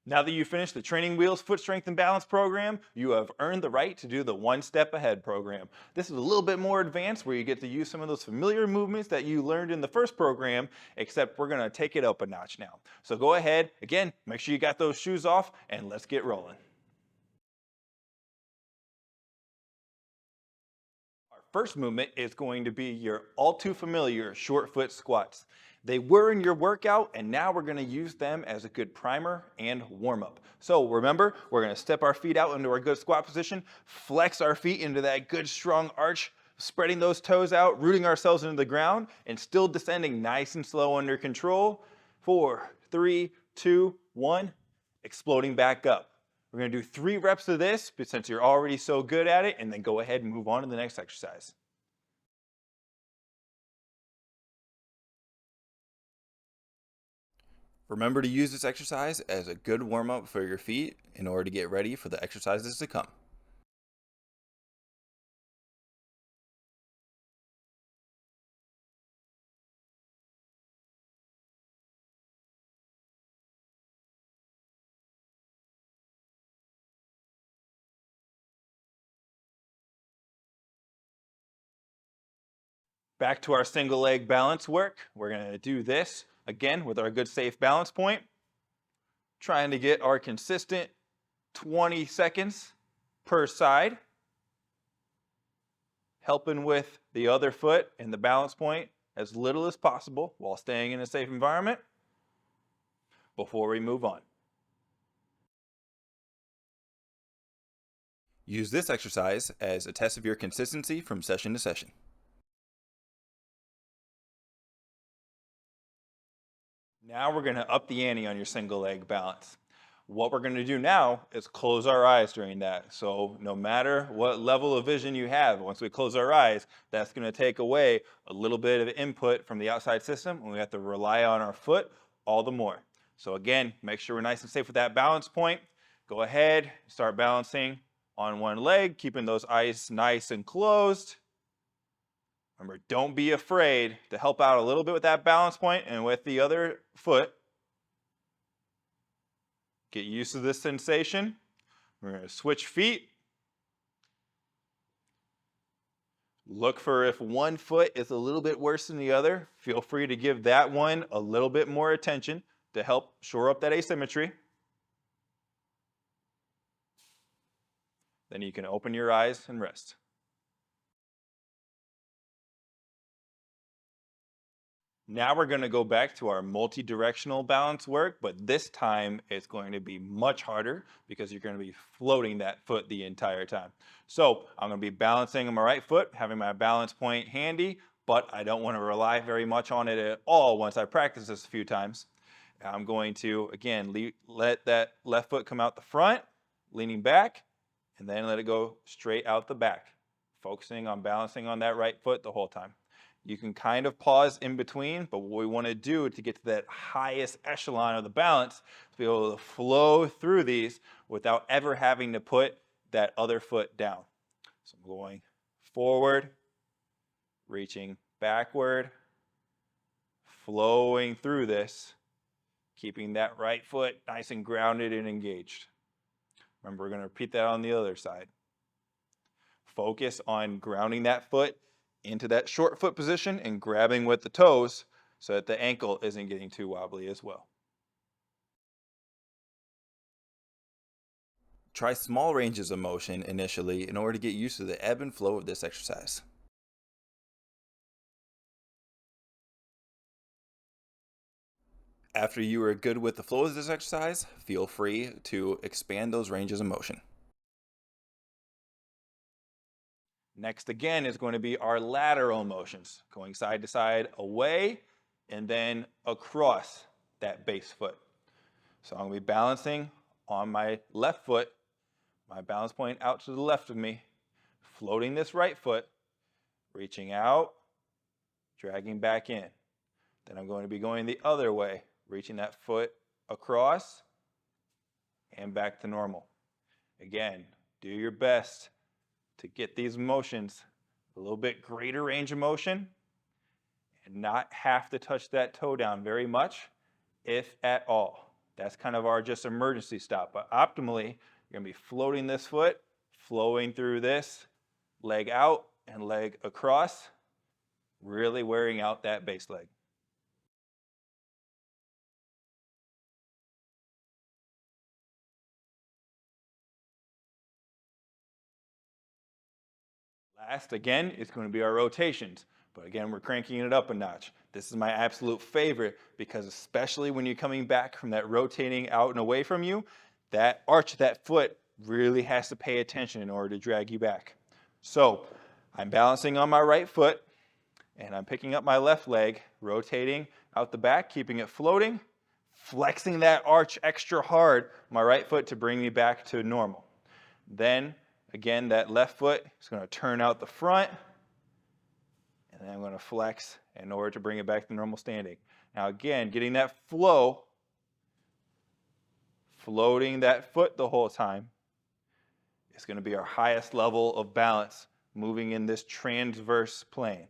Now that you've finished the Training Wheels Foot Strength and Balance program, you have earned the right to do the One Step Ahead program. This is a little bit more advanced where you get to use some of those familiar movements that you learned in the first program, except we're going to take it up a notch now. So go ahead, again, make sure you got those shoes off, and let's get rolling. Our first movement is going to be your all too familiar short foot squats. They were in your workout, and now we're going to use them as a good primer and warm up. So remember, we're going to step our feet out into our good squat position, flex our feet into that good strong arch, spreading those toes out, rooting ourselves into the ground, and still descending nice and slow under control. 4, 3, 2, 1, exploding back up. We're going to do 3 reps of this, but since you're already so good at it, and then go ahead and move on to the next exercise. Remember to use this exercise as a good warm up for your feet in order to get ready for the exercises to come. Back to our single leg balance work. We're going to do this again with our good safe balance point, trying to get our consistent 20 seconds per side, helping with the other foot and the balance point as little as possible while staying in a safe environment before we move on. Use this exercise as a test of your consistency from session to session. Now we're going to up the ante on your single leg balance. What we're going to do now is close our eyes during that. So no matter what level of vision you have, once we close our eyes, that's going to take away a little bit of input from the outside system, and we have to rely on our foot all the more. So again, make sure we're nice and safe with that balance point. Go ahead, start balancing on one leg, keeping those eyes nice and closed. Remember, don't be afraid to help out a little bit with that balance point and with the other foot. Get used to this sensation. We're going to switch feet. Look for if one foot is a little bit worse than the other. Feel free to give that one a little bit more attention to help shore up that asymmetry. Then you can open your eyes and rest. Now we're going to go back to our multi-directional balance work, but this time it's going to be much harder because you're going to be floating that foot the entire time. So I'm going to be balancing on my right foot, having my balance point handy, but I don't want to rely very much on it at all once I practice this a few times. I'm going to, again, let that left foot come out the front, leaning back, and then let it go straight out the back, focusing on balancing on that right foot the whole time. You can kind of pause in between, but what we want to do to get to that highest echelon of the balance is be able to flow through these without ever having to put that other foot down. So I'm going forward, reaching backward, flowing through this, keeping that right foot nice and grounded and engaged. Remember, we're going to repeat that on the other side. Focus on grounding that foot into that short foot position and grabbing with the toes so that the ankle isn't getting too wobbly as well. Try small ranges of motion initially in order to get used to the ebb and flow of this exercise. After you are good with the flow of this exercise, feel free to expand those ranges of motion. Next again is going to be our lateral motions, going side to side away and then across that base foot. So I'm going to be balancing on my left foot, my balance point out to the left of me, floating this right foot, reaching out, dragging back in. Then I'm going to be going the other way, reaching that foot across and back to normal. Again, do your best to get these motions a little bit greater range of motion and not have to touch that toe down very much, if at all. That's kind of our just emergency stop. But optimally, you're going to be floating this foot, flowing through this, leg out and leg across, really wearing out that base leg. Last, again, is going to be our rotations. But again, we're cranking it up a notch. This is my absolute favorite because especially when you're coming back from that rotating out and away from you, that arch of that foot really has to pay attention in order to drag you back. So I'm balancing on my right foot and I'm picking up my left leg, rotating out the back, keeping it floating, flexing that arch extra hard, my right foot to bring me back to normal. Then again, that left foot is going to turn out the front, and then I'm going to flex in order to bring it back to normal standing. Now again, getting that flow, floating that foot the whole time, is going to be our highest level of balance, moving in this transverse plane.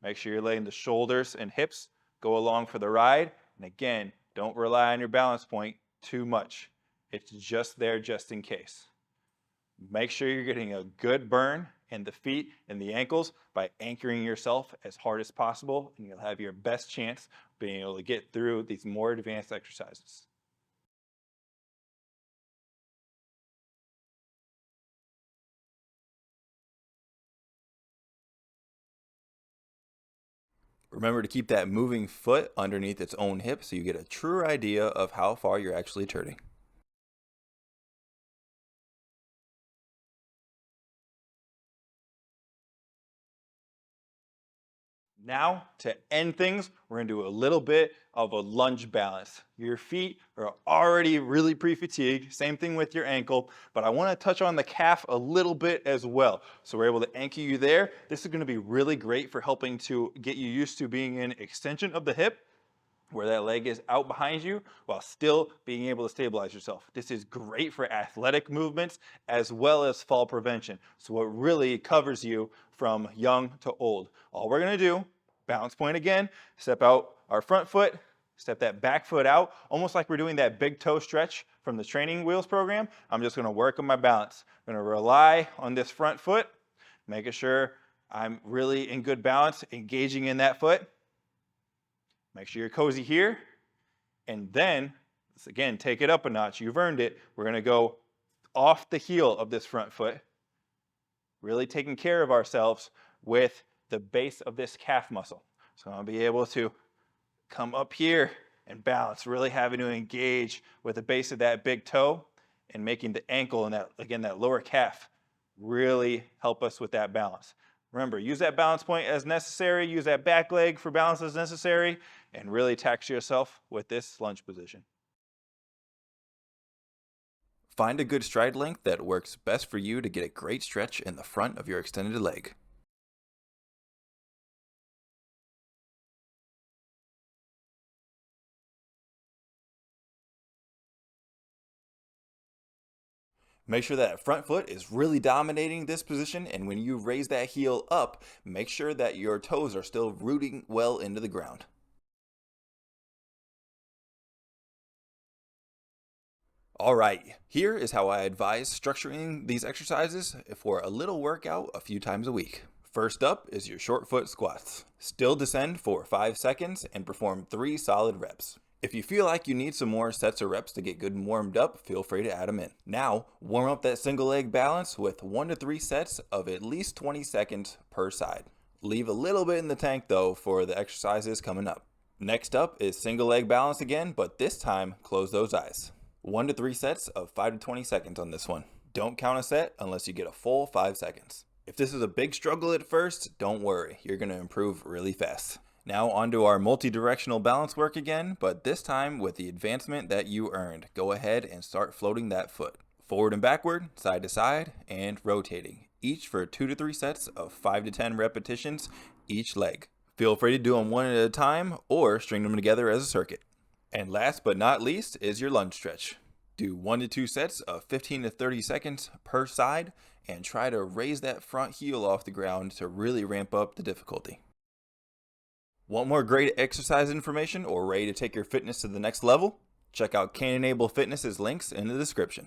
Make sure you're letting the shoulders and hips go along for the ride. And again, don't rely on your balance point too much. It's just there just in case. Make sure you're getting a good burn in the feet and the ankles by anchoring yourself as hard as possible, and you'll have your best chance of being able to get through these more advanced exercises. Remember to keep that moving foot underneath its own hip so you get a truer idea of how far you're actually turning. Now, to end things, we're going to do a little bit of a lunge balance. Your feet are already really pre-fatigued, same thing with your ankle, but I want to touch on the calf a little bit as well. So we're able to anchor you there. This is going to be really great for helping to get you used to being an extension of the hip, where that leg is out behind you while still being able to stabilize yourself. This is great for athletic movements as well as fall prevention. So it really covers you from young to old. All we're gonna do, balance point again, step out our front foot, step that back foot out, almost like we're doing that big toe stretch from the training wheels program. I'm just gonna work on my balance. I'm gonna rely on this front foot, making sure I'm really in good balance, engaging in that foot. Make sure you're cozy here. And then, let's again, take it up a notch. You've earned it. We're going to go off the heel of this front foot, really taking care of ourselves with the base of this calf muscle. So I'll be able to come up here and balance, really having to engage with the base of that big toe and making the ankle and that, again, that lower calf really help us with that balance. Remember, use that balance point as necessary, use that back leg for balance as necessary, and really tax yourself with this lunge position. Find a good stride length that works best for you to get a great stretch in the front of your extended leg. Make sure that front foot is really dominating this position, and when you raise that heel up, make sure that your toes are still rooting well into the ground. All right, here is how I advise structuring these exercises for a little workout a few times a week. First up is your short foot squats. Still descend for 5 seconds and perform 3 solid reps. If you feel like you need some more sets or reps to get good and warmed up, feel free to add them in. Now, warm up that single leg balance with 1 to 3 sets of at least 20 seconds per side. Leave a little bit in the tank though for the exercises coming up. Next up is single leg balance again, but this time close those eyes. 1 to 3 sets of 5 to 20 seconds on this one. Don't count a set unless you get a full 5 seconds. If this is a big struggle at first, don't worry, you're going to improve really fast. Now onto our multi-directional balance work again, but this time with the advancement that you earned. Go ahead and start floating that foot. Forward and backward, side to side, and rotating. Each for 2 to 3 sets of 5 to 10 repetitions each leg. Feel free to do them one at a time or string them together as a circuit. And last but not least is your lunge stretch. Do 1 to 2 sets of 15 to 30 seconds per side and try to raise that front heel off the ground to really ramp up the difficulty. Want more great exercise information or ready to take your fitness to the next level? Check out Cane Enable Fitness's links in the description.